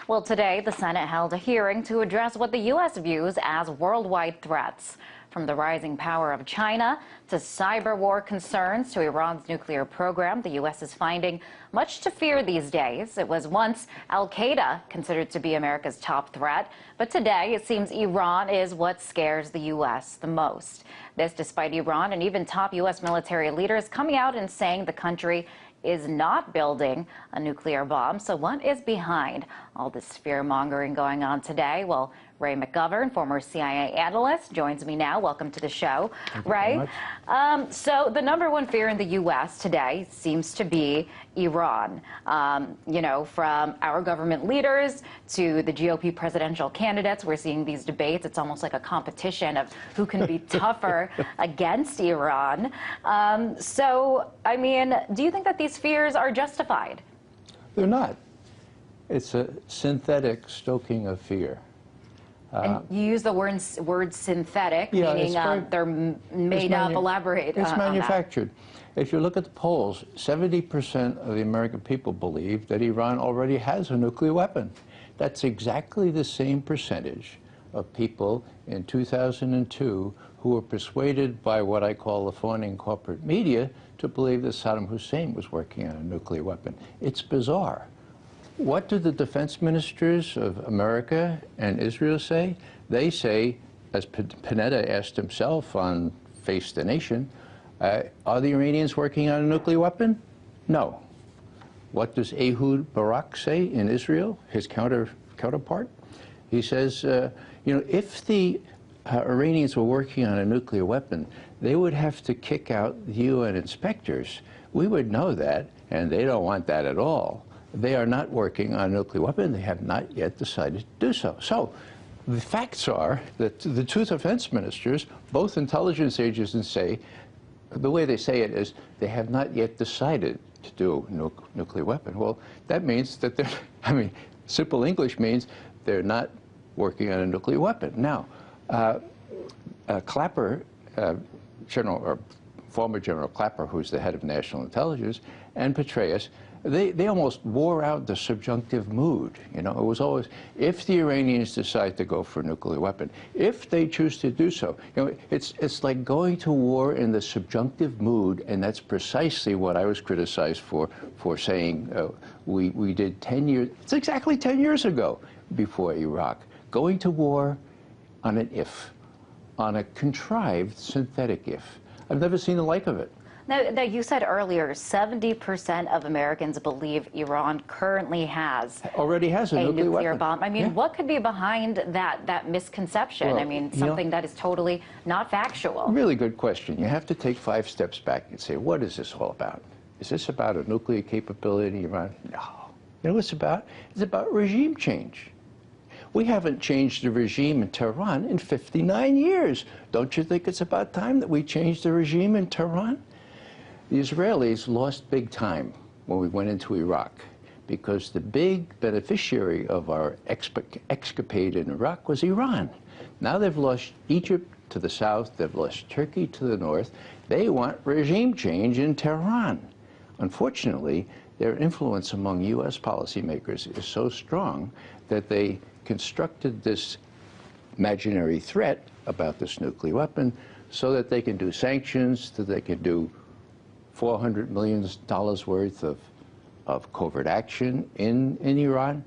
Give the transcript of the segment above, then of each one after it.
Well, today the Senate held a hearing to address what the U.S. views as worldwide threats. From the rising power of China to cyber war concerns to Iran's nuclear program, the U.S. is finding much to fear these days. It was once al-Qaeda considered to be America's top threat, but today it seems Iran is what scares the U.S. the most. This despite Iran and even top U.S. military leaders coming out and saying the country is not building a nuclear bomb. So what is behind all this fear-mongering going on today? Well, Ray McGovern, former CIA analyst, joins me now. Welcome to the show, Ray. So the number one fear in the U.S. today seems to be Iran. You know, from our government leaders to the GOP presidential candidates, we're seeing these debates. It's almost like a competition of who can be tougher against Iran. So, I mean, do you think that these fears are justified? They're not. It's a synthetic stoking of fear. And you use the word synthetic, yeah, meaning they're made up. Elaborate. It's manufactured. If you look at the polls, 70% of the American people believe that Iran already has a nuclear weapon. That's exactly the same percentage of people in 2002 who were persuaded by what I call the fawning corporate media to believe that Saddam Hussein was working on a nuclear weapon. It's bizarre. What do the defense ministers of America and Israel say? They say, as Panetta asked himself on Face the Nation, are the Iranians working on a nuclear weapon? No. What does Ehud Barak say in Israel, his counterpart? He says, you know, if the Iranians were working on a nuclear weapon, they would have to kick out the UN inspectors. We would know that, and they don't want that at all. They are not working on a nuclear weapon. They have not yet decided to do so. So the facts are that the two defense ministers, both intelligence agencies, say, the way they say it is, they have not yet decided to do a nuclear weapon. Well, that means that they're, I mean, simple English means they're not working on a nuclear weapon. Now, Clapper, former General Clapper, who's the head of national intelligence, and Petraeus, they almost wore out the subjunctive mood. You know, it was always, if the Iranians decide to go for a nuclear weapon, if they choose to do so. You know, it's like going to war in the subjunctive mood, and that's precisely what I was criticized for saying we did 10 years, it's exactly 10 years ago before Iraq, going to war on an if, on a contrived synthetic if. I've never seen the like of it. Now, you said earlier, 70% of Americans believe Iran currently already has a nuclear bomb. I mean, yeah. What could be behind that misconception? Well, I mean, something that is totally not factual. Really good question. You have to take 5 steps back and say, what is this all about? Is this about a nuclear capability in Iran? No. You know what it's about? It's about regime change. We haven't changed the regime in Tehran in 59 years. Don't you think it's about time that we changed the regime in Tehran? The Israelis lost big time when we went into Iraq because the big beneficiary of our escapade in Iraq was Iran. Now they've lost Egypt to the south, they've lost Turkey to the north. They want regime change in Tehran. Unfortunately, their influence among U.S. policymakers is so strong that they constructed this imaginary threat about this nuclear weapon so that they can do sanctions, so they can do $400 million worth of covert action in Iran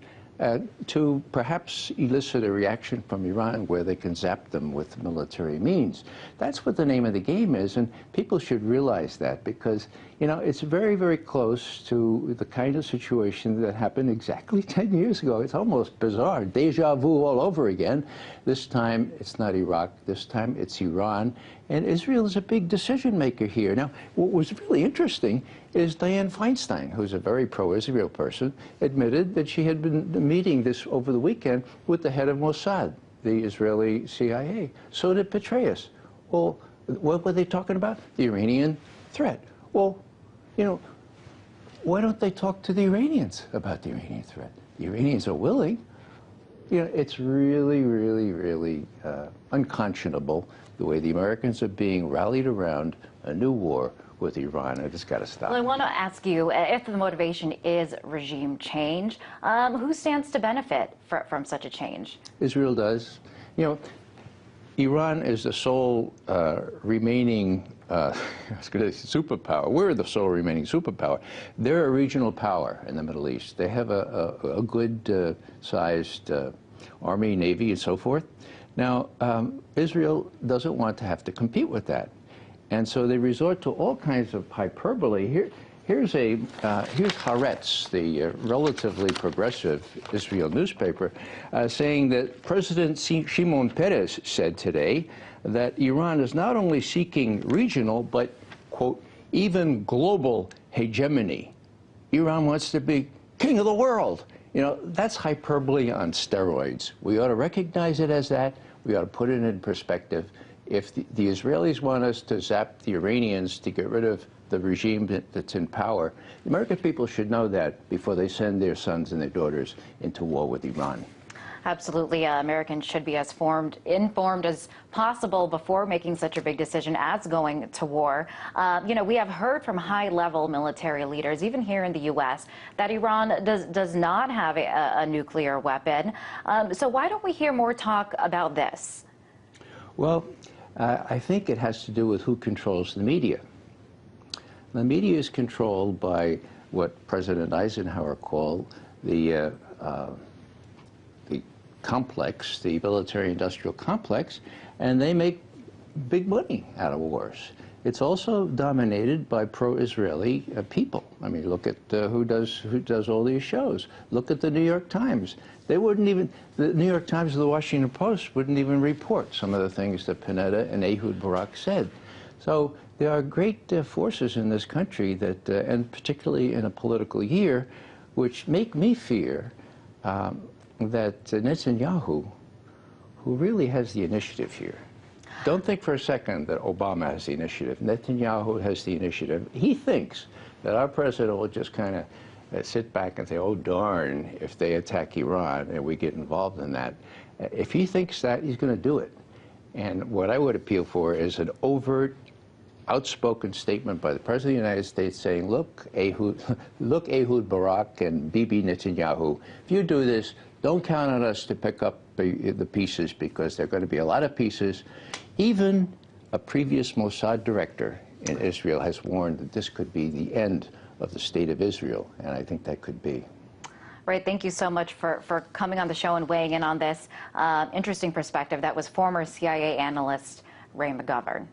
to perhaps elicit a reaction from Iran where they can zap them with military means. That's what the name of the game is, and people should realize that because, you know, it's very, very close to the kind of situation that happened exactly 10 years ago. It's almost bizarre. Deja vu all over again. This time, it's not Iraq. This time, it's Iran. And Israel is a big decision maker here. Now, what was really interesting is Dianne Feinstein, who's a very pro-Israel person, admitted that she had been meeting this over the weekend with the head of Mossad, the Israeli CIA. So did Petraeus. Well, what were they talking about? The Iranian threat. Well, you know, why don't they talk to the Iranians about the Iranian threat? The Iranians are willing. You know, it's really, really, really unconscionable the way the Americans are being rallied around a new war with Iran, and it's got to stop. Well, I want to ask you, if the motivation is regime change, who stands to benefit from such a change? Israel does. You know, Iran is the sole remaining I was going to say superpower. We're the sole remaining superpower. They're a regional power in the Middle East. They have a good sized army, navy, and so forth. Now, Israel doesn't want to have to compete with that. And so they resort to all kinds of hyperbole. Here's Haaretz, the relatively progressive Israel newspaper, saying that President Shimon Peres said today that Iran is not only seeking regional, but, quote, even global hegemony. Iran wants to be king of the world. You know, that's hyperbole on steroids. We ought to recognize it as that. We ought to put it in perspective. If the Israelis want us to zap the Iranians to get rid of the regime that's in power, the American people should know that before they send their sons and their daughters into war with Iran. Absolutely. Americans should be as informed as possible before making such a big decision as going to war. You know, we have heard from high-level military leaders, even here in the U.S., that Iran does not have a nuclear weapon. So why don't we hear more talk about this? Well, I think it has to do with who controls the media. The media is controlled by what President Eisenhower called the complex, the military-industrial complex, and they make big money out of wars. It's also dominated by pro-Israeli people. I mean, look at who does all these shows. Look at the New York Times. They wouldn't even, the New York Times or the Washington Post wouldn't even report some of the things that Panetta and Ehud Barak said. So there are great forces in this country that, and particularly in a political year, which make me fear that Netanyahu, who really has the initiative here. Don't think for a second that Obama has the initiative. Netanyahu has the initiative. He thinks that our president will just kind of sit back and say, oh, darn, if they attack Iran and we get involved in that. If he thinks that, he's going to do it. And what I would appeal for is an overt, outspoken statement by the President of the United States saying, look, Ehud Barak and Bibi Netanyahu, if you do this, don't count on us to pick up the pieces, because there are going to be a lot of pieces. Even a previous Mossad director in Israel has warned that this could be the end of the state of Israel, and I think that could be. Right. Thank you so much for coming on the show and weighing in on this interesting perspective. That was former CIA analyst Ray McGovern.